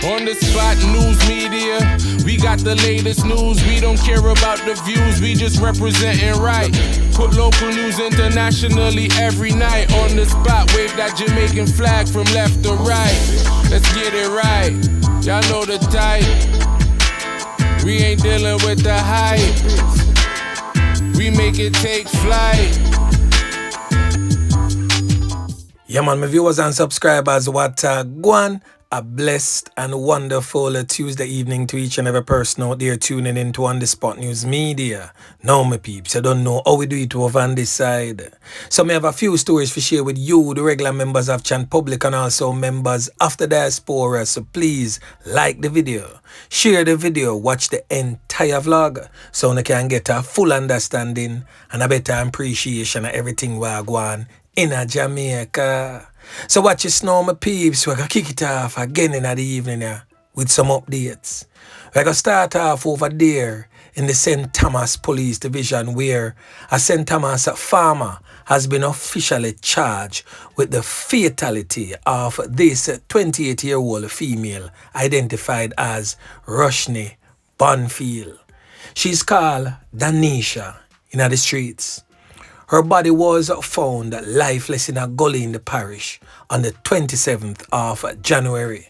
On the spot news media, we got the latest news. We don't care about the views, we just representing right. Put local news internationally every night. On the spot, wave that Jamaican flag from left to right. Let's get it right, y'all know the type. We ain't dealing with the hype, we make it take flight. Yeah man, my viewers and subscribers, what go on? A blessed and wonderful Tuesday evening to each and every person out there tuning in to On The Spot News Media. Now my peeps, I don't know how we do it over on this side. So I have a few stories to share with you, the regular members of Chant Public and also members of the diaspora. So please like the video, share the video, watch the entire vlog so you can get a full understanding and a better appreciation of everything we are going in Jamaica. So watch your now, my peeps. We're going to kick it off again in the evening with some updates. We're going to start off over there in the St. Thomas Police Division, where a St. Thomas farmer has been officially charged with the fatality of this 28-year-old female identified as Rushney Bonfield. She's called Danisha in the streets. Her body was found lifeless in a gully in the parish on the 27th of January.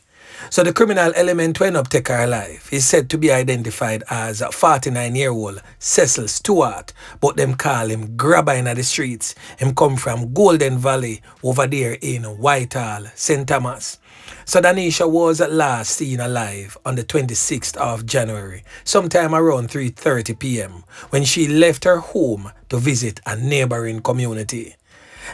So the criminal element went up to take her life is said to be identified as 49-year-old Cecil Stewart, but them call him Grabber in the streets. Him come from Golden Valley over there in Whitehall, St. Thomas. So Danisha was last seen alive on the 26th of January, sometime around 3:30 p.m. when she left her home to visit a neighboring community.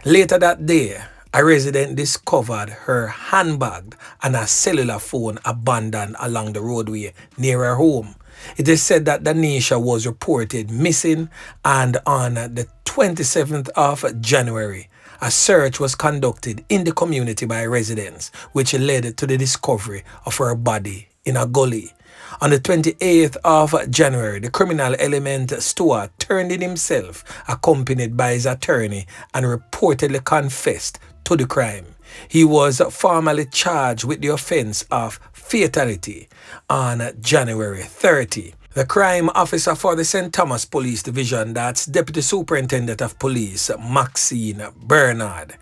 Later that day, a resident discovered her handbag and a cellular phone abandoned along the roadway near her home. It is said that Danisha was reported missing, and on the 27th of January, a search was conducted in the community by residents, which led to the discovery of her body in a gully. On the 28th of January, the criminal element Stewart turned in himself, accompanied by his attorney, and reportedly confessed to the crime. He was formally charged with the offense of fatality on January 30. The crime officer for the St. Thomas Police Division, that's Deputy Superintendent of Police Maxine Bernard,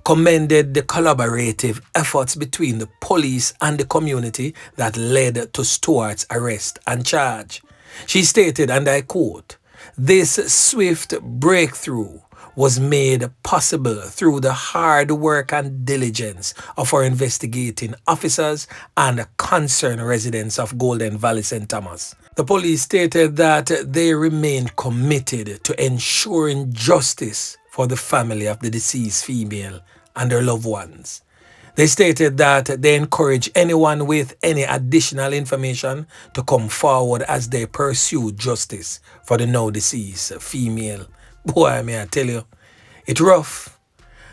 commended the collaborative efforts between the police and the community that led to Stewart's arrest and charge. She stated, and I quote, "This swift breakthrough was made possible through the hard work and diligence of our investigating officers and concerned residents of Golden Valley, St. Thomas." The police stated that they remain committed to ensuring justice for the family of the deceased female and their loved ones. They stated that they encourage anyone with any additional information to come forward as they pursue justice for the now deceased female. Boy, may I tell you, it's rough.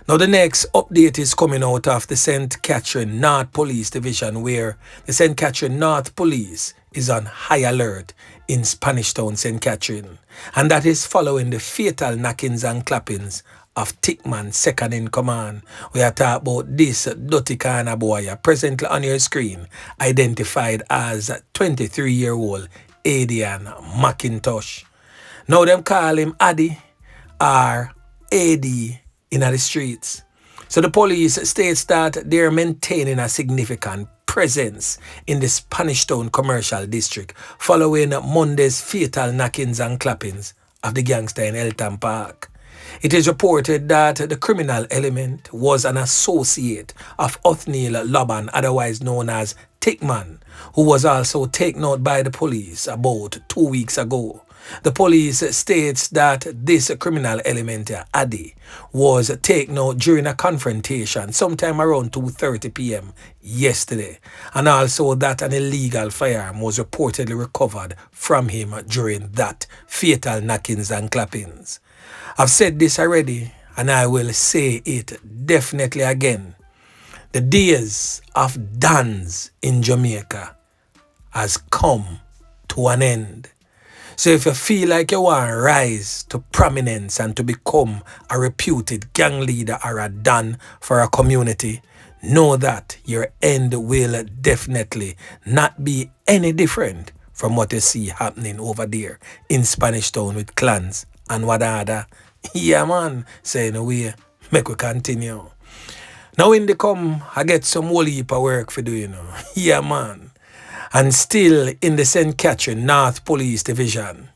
Now the next update is coming out of the St. Catherine North Police Division, where the St. Catherine North Police is on high alert in Spanish Town, St. Catherine. And that is following the fatal knockings and clappings of Tickman, second in command. We are talking about this dirty kind of boy presently on your screen, identified as 23-year-old Aidan McIntosh. Now them call him Addi or Addi in the streets. So the police states that they're maintaining a significant presence in the Spanish Town commercial district following Monday's fatal knockings and clappings of the gangster in Elton Park. It is reported that the criminal element was an associate of Othniel Laban, otherwise known as Tickman, who was also taken out by the police about 2 weeks ago. The police states that this criminal element, Addi, was taken out during a confrontation sometime around 2:30 p.m. yesterday, and also that an illegal firearm was reportedly recovered from him during that fatal knockings and clappings. I've said this already, and I will say it definitely again. The days of Dans in Jamaica has come to an end. So if you feel like you want to rise to prominence and to become a reputed gang leader or a Don for a community, know that your end will definitely not be any different from what you see happening over there in Spanish Town with clans and Wadada. Yeah, man. So anyway, make we continue. Now when they come, I get some whole heap of work for do, Yeah, man. And still in the St. Catherine North Police Division.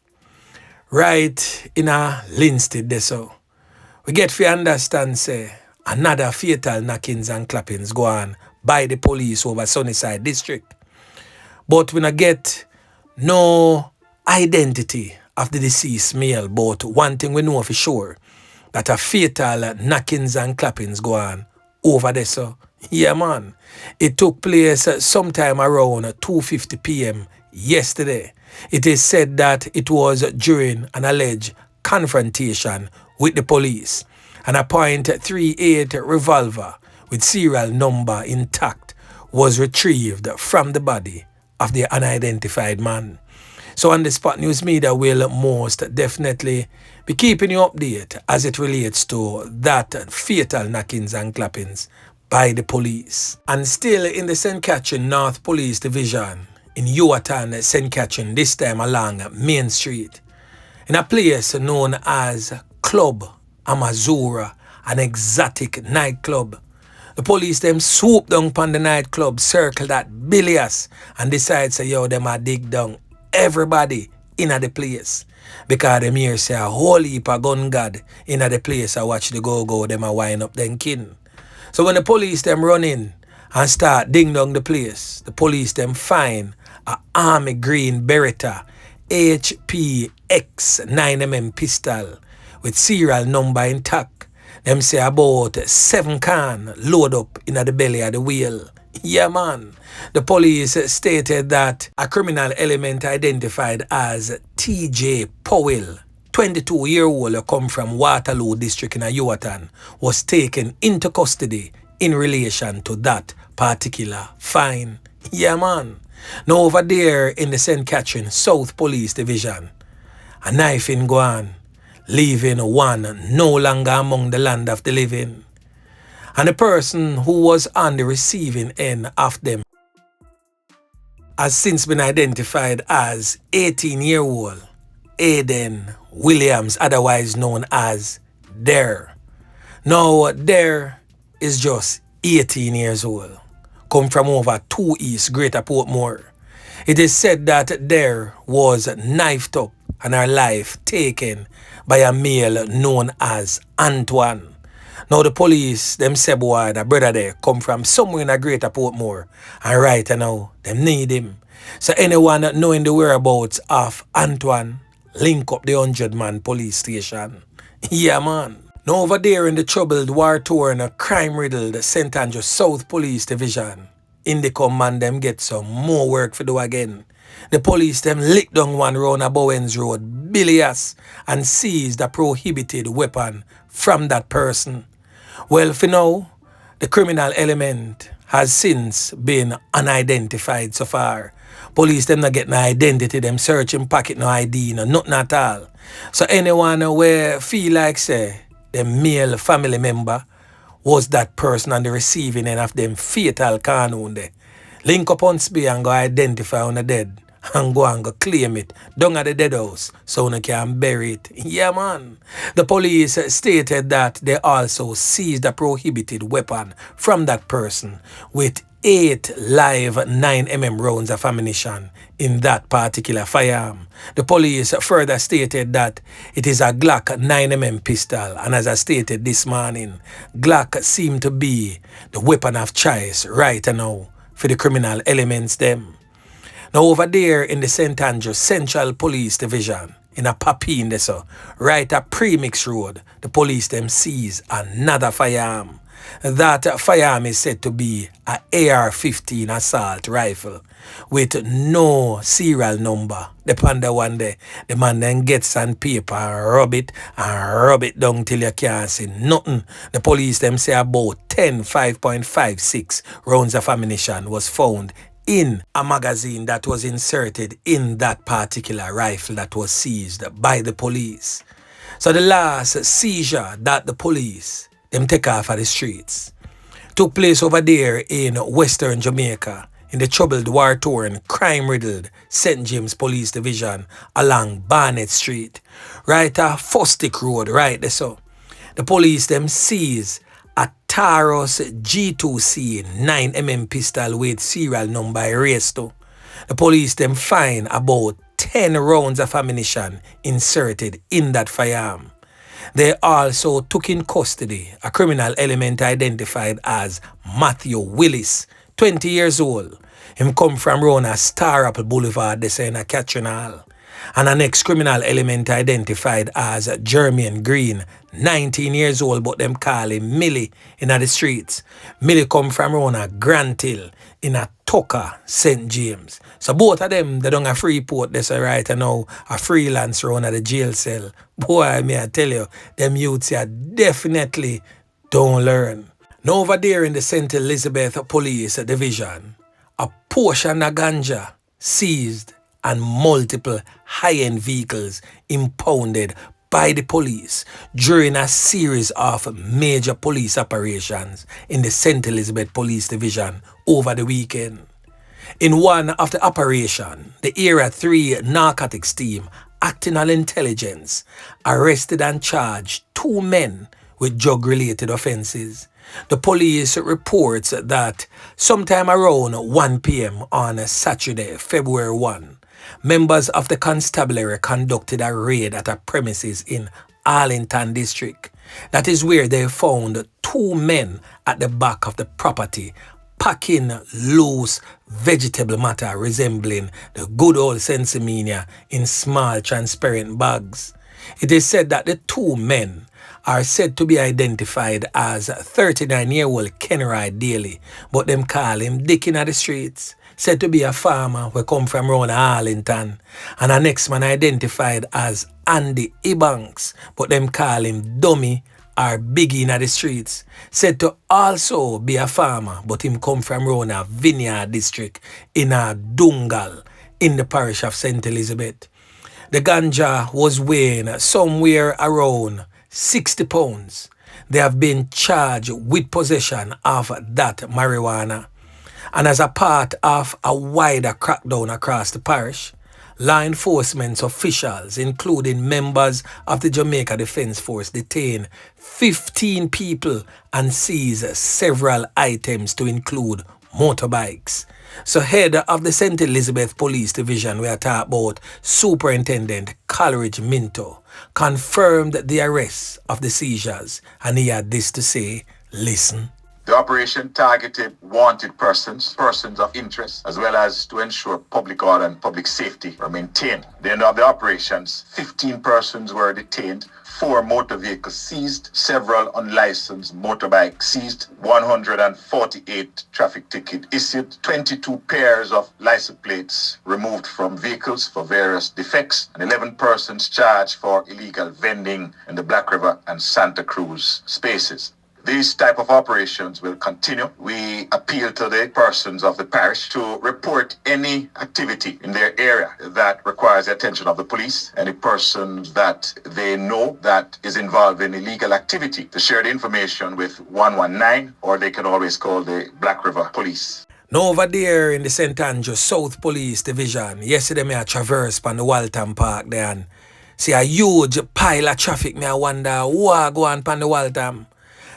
Right in a Linstead there so. We get to understand, say, another fatal knockings and clappings go on by the police over Sunnyside District. But we not get no identity of the deceased male, but one thing we know for sure, that a fatal knockings and clappings go on over there, so. Yeah, man. It took place sometime around 2:50 p.m. yesterday. It is said that it was during an alleged confrontation with the police. And a .38 revolver with serial number intact was retrieved from the body of the unidentified man. So on the Spot News Media will most definitely be keeping you updated as it relates to that fatal knockings and clappings by the police. And still in the St. Catherine North Police Division in Yuatan, St. Catherine, this time along Main Street, in a place known as Club Amazura, an exotic nightclub. The police them swoop down upon the nightclub, circle that bilious, and decide say, yo, them a dig down everybody in the place. Because them here say a whole heap of gun god in the place. I watch the go-go, them a wind up them kin. So when the police them run in and start ding down the place, the police them find a army green Beretta HPX 9mm pistol with serial number intact. Them say about 7 can load up in the belly of the wheel. Yeah, man. The police stated that a criminal element identified as TJ Powell, 22-year-old, come from Waterloo district in Yuatan, was taken into custody in relation to that particular fine. Yeah, man. Now over there in the St. Catherine South Police Division, a knife in Guan, leaving one no longer among the land of the living. And the person who was on the receiving end of them has since been identified as 18-year-old Aidan Williams, otherwise known as Dare. Now, Dare is just 18 years old, come from over 2 East Greater Portmore. It is said that Dare was knifed up and her life taken by a male known as Antoine. Now the police, them say boy, the brother there, come from somewhere in a Greater Portmore, and right now, them need him. So anyone knowing the whereabouts of Antoine, link up the 100-man police station. Yeah, man. Now over there in the troubled, war-torn, crime-riddled St. Andrew South Police Division, in the command them get some more work for do again. The police them lick down one round a Bowens Road, bilious, and seized a prohibited weapon from that person. Well, for now, the criminal element has since been unidentified so far. Police them not get no identity, them searching pocket no ID, no nothing at all. So anyone where feel like say the male family member was that person on the receiving end of them fatal carnoon there, link up on speed and go identify on the dead and go claim it down at the dead house so you can bury it. Yeah, man. The police stated that they also seized a prohibited weapon from that person with 8 live 9mm rounds of ammunition in that particular firearm. The police further stated that it is a Glock 9mm pistol, and as I stated this morning, Glock seemed to be the weapon of choice right now for the criminal elements them. Now over there in the St. Andrew Central Police Division, in a Papine there so, right at Premix Road, the police them seize another firearm. That firearm is said to be a AR-15 assault rifle with no serial number. Depend on one day, the man then gets on paper and rub it down till you can't see nothing. The police them say about 10 5.56 rounds of ammunition was found in a magazine that was inserted in that particular rifle that was seized by the police. So the last seizure that the police them take off of the streets took place over there in Western Jamaica in the troubled, war-torn, crime-riddled St. James Police Division along Barnett Street, right off Fosdick Road, right there so. The police them seize a Taurus G2C 9mm pistol with serial number erased to. The police them find about 10 rounds of ammunition inserted in that firearm. They also took in custody a criminal element identified as Matthew Willis, 20 years old. Him come from around a Star Apple Boulevard, they say in a Catherine Hall. And an ex-criminal element identified as Jermaine Green, 19 years old, but them call him Millie in the streets. Millie come from around a Grant Hill in a Tucker, St. James. So both of them, they don't have Freeport, they say right now, a freelance around at the jail cell. Boy, may I tell you, them youths here definitely don't learn. Now over there in the St. Elizabeth Police Division, a portion of ganja seized and multiple high-end vehicles impounded by the police during a series of major police operations in the St. Elizabeth Police Division over the weekend. In one of the operation, the Area 3 narcotics team, acting on intelligence, arrested and charged 2 men with drug-related offenses. The police reports that sometime around 1 p.m. on Saturday, February 1, members of the constabulary conducted a raid at a premises in Arlington District. That is where they found 2 men at the back of the property packing loose vegetable matter resembling the good old sensimilla in small transparent bags. It is said that the 2 men are said to be identified as 39-year-old Kenroy Daly, but them call him Dick in the streets. Said to be a farmer who come from around Arlington, and a next man identified as Andy Ebanks, but them call him Dummy or Biggie in the streets. Said to also be a farmer, but him come from around a vineyard district in a Dungal in the parish of St. Elizabeth. The ganja was weighing somewhere around 60 pounds. They have been charged with possession of that marijuana. And as a part of a wider crackdown across the parish, law enforcement officials, including members of the Jamaica Defence Force, detained 15 people and seized several items to include motorbikes. So head of the St. Elizabeth Police Division, we are talking about Superintendent Coleridge Minto, confirmed the arrest of the seizures, and he had this to say, listen. The operation targeted wanted persons of interest, as well as to ensure public order and public safety are maintained. At the end of the operations, 15 persons were detained, 4 motor vehicles seized, several unlicensed motorbikes seized, 148 traffic tickets issued, 22 pairs of license plates removed from vehicles for various defects, and 11 persons charged for illegal vending in the Black River and Santa Cruz spaces. These type of operations will continue. We appeal to the persons of the parish to report any activity in their area that requires the attention of the police, any persons that they know that is involved in illegal activity, to share the information with 119, or they can always call the Black River Police. Now over there in the St. Andrew South Police Division, yesterday me I traverse on the Waltham Park there and see a huge pile of traffic. Me I wonder what go on the Waltham.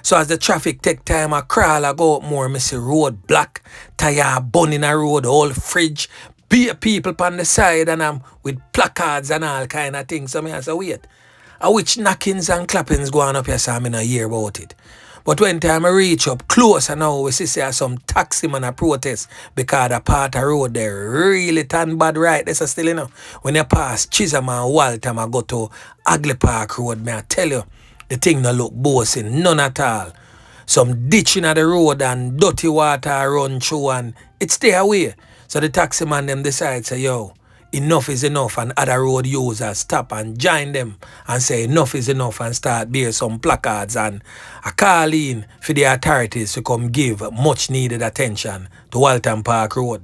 So as the traffic take time, I crawl, I go up more, I see road black, tire burn in a road, whole fridge, be people on the side, and I'm with placards and all kind of things. So I say, wait, which knockings and clappings going up here, so I'm not hear about it. But when time I reach up close, and now we see some taxi man a protest because the part of road there really turn bad right. That's still, you know, when you pass Chisholm and Waltham, I go to Agley Park Road, may I tell you, the thing no look bossing, none at all. Some ditching at the road and dirty water run through and it stay away. So the taxi man them decide say, yo, enough is enough, and other road users stop and join them and say enough is enough and start bear some placards and a call in for the authorities to come give much needed attention to Waltham Park Road.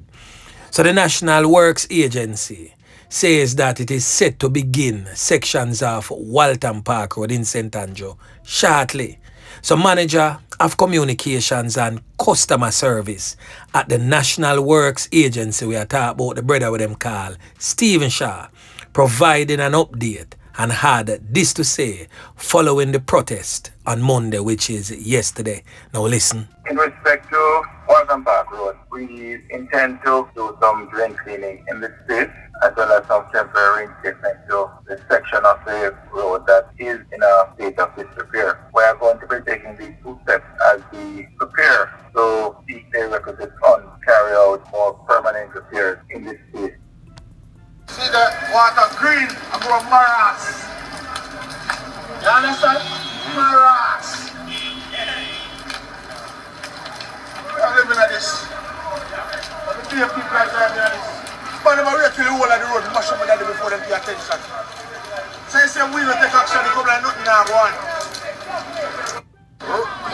So the National Works Agency says that it is set to begin sections of Waltham Park Road in St. Andrew shortly. So manager of communications and customer service at the National Works Agency, we are talking about the brother with them call Stephen Shaw, providing an update and had this to say following the protest on Monday, which is yesterday. Now listen. In respect to Waltham Park Road, we intend to do some drain cleaning in the space as well as some temporary reinstatement to the section of the road that is in a state of disrepair. We are going to be taking these 2 steps as we prepare to seek the requisite funds, carry out more permanent repairs in this space. See the water green above Maras. You understand? Maras. We are living at this. Let me see if people are driving at this. But never wait till the whole of the road mash up with that before them pay attention. So you say we will take action, they come like nothing now go on.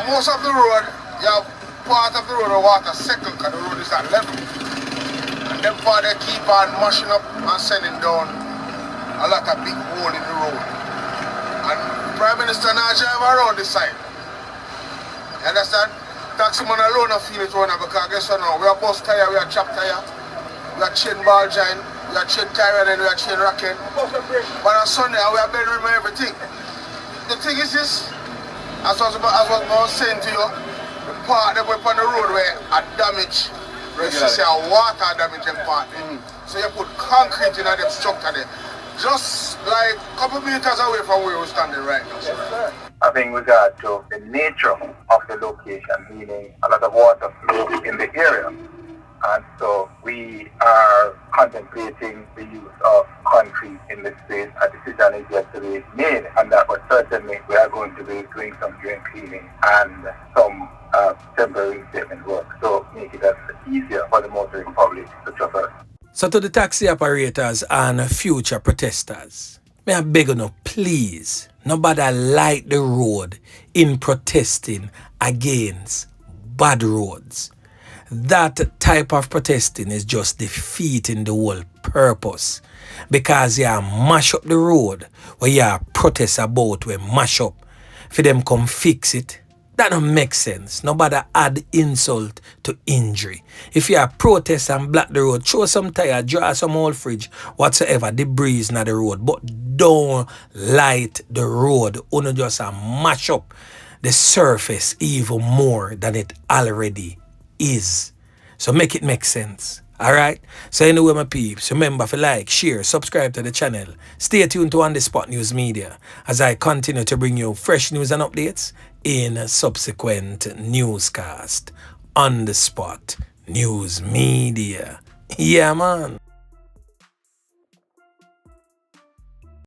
Most of the road, you have part of the road where water settle because the road is at level. And them part they keep on mashing up and sending down a lot of big hole in the road. And the Prime Minister now drive around this side. You understand? Taxi man alone don't feel it running because guess what now? We are bus tire, we are chop tire, we are chain ball joint, we are chain tire and we are chain racket. But on Sunday we are bedroom and everything. The thing is this, as what I was saying to you, the part that we on the road where a damage, you see a water damage in part. So you put concrete in them structure there. Just like a couple meters away from where we're standing right now. Yes, sir. Having regard to the nature of the location, meaning a lot of water flow in the area. And so we are contemplating the use of concrete in this space. A decision is yet to be made, and that was certainly we are going to be doing some drain cleaning and some temporary statement work. So make it as easier for the motoring public to traverse. So to the taxi operators and future protesters, may I beg you, please, nobody light the road in protesting against bad roads. That type of protesting is just defeating the whole purpose. Because you mash up the road, where you protest about where mash up, for them come fix it. That don't make sense. Nobody add insult to injury. If you protest and block the road, throw some tire, draw some old fridge, whatsoever, debris in the road. But don't light the road. Only just mash up the surface even more than it already is. So make it make sense. Alright? So anyway, my peeps, remember to like, share, subscribe to the channel. Stay tuned to On The Spot News Media as I continue to bring you fresh news and updates in subsequent newscast. On The Spot News Media. Yeah, man.